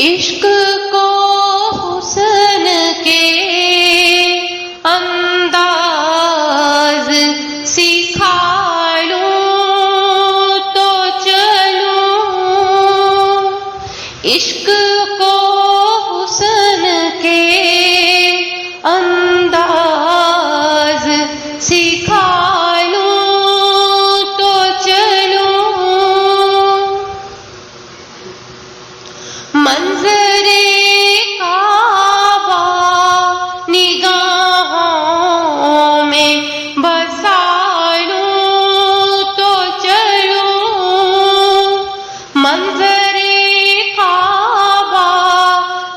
عشق کو حسن کے انداز سکھا لوں تو چلوں، عشق کو حسن کے انداز سکھا لوں تو چلوں، منظر کعبہ نگاہوں میں بسا لوں تو چلوں، منظر کعبہ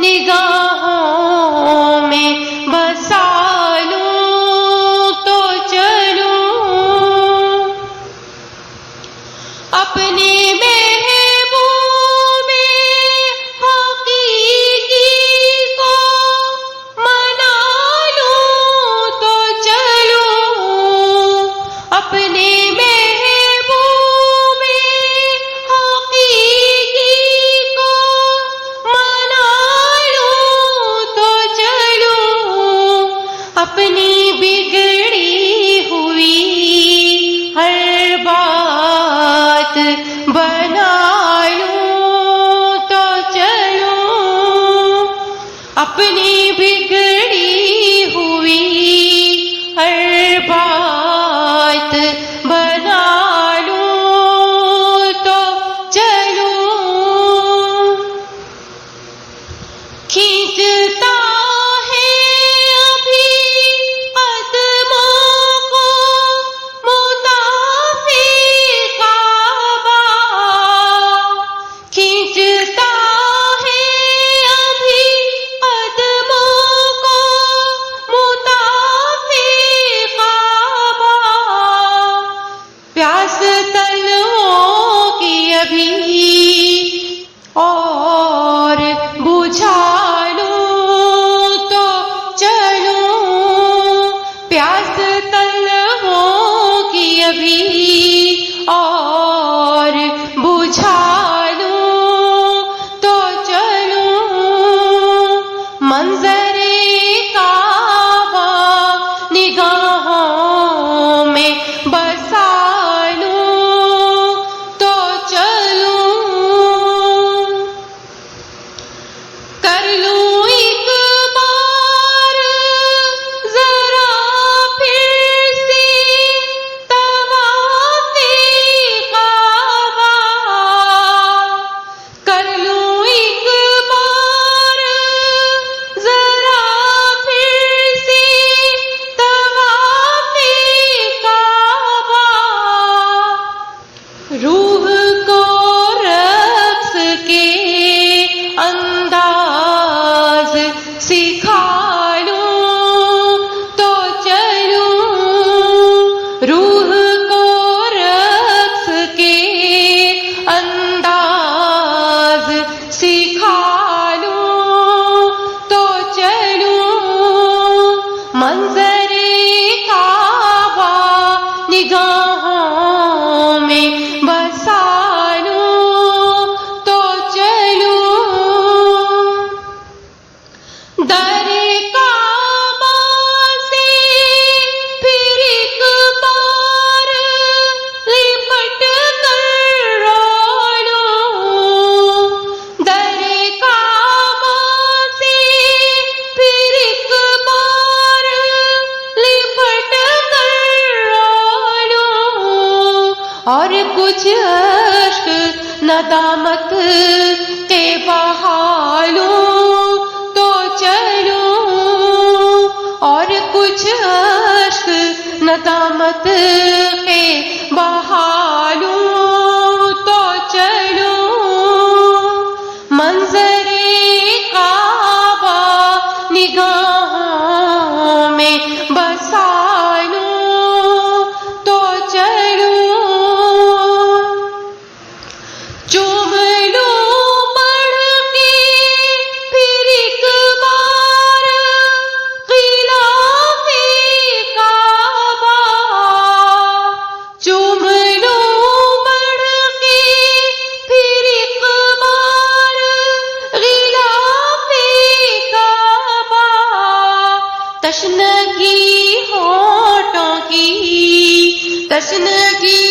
نگاہوں میں بسا لوں تو چلوں، اپنے اپنی بگڑی ہوئی ہر بات بنا لوں تو چلوں، اپنی بگڑی ہوئی ہر بات بنا لوں تو چلوں، کھینچتا اور بجھا لوں تو چلوں، پیاس طلبوں کی ابھی اور بجھا لوں تو چلوں، منظر کعبہ نگاہوں میں بسا لوں تو چلوں، کر لوں ایک بار ذرا پھر سے طواف کعبہ، کر لوں ایک بار ذرا پھر سے طواف کعبہ، روح کو رقص کے انداز سکھا لوں تو چلوں، روح کو رقص کے انداز سکھا لوں تو چلوں، منظر کعبہ نگاہوں میں بسا لوں تو چلوں، در کعبہ سے پھر ایک بار لپٹ کر رو لوں، در کعبہ سے پھر ایک بار لپٹ کر رو لوں، اور کچھ اشک ندامت کے بہا لوں تو چلوں، اور کچھ اشک ندامت کے بہا لوں تو چلوں، منظر کعبہ نگاہوں میں بسا لوں تو چلوں، چوم لوں پڑھ کے پھر ایک بار غلاف کعبہ، تشنگی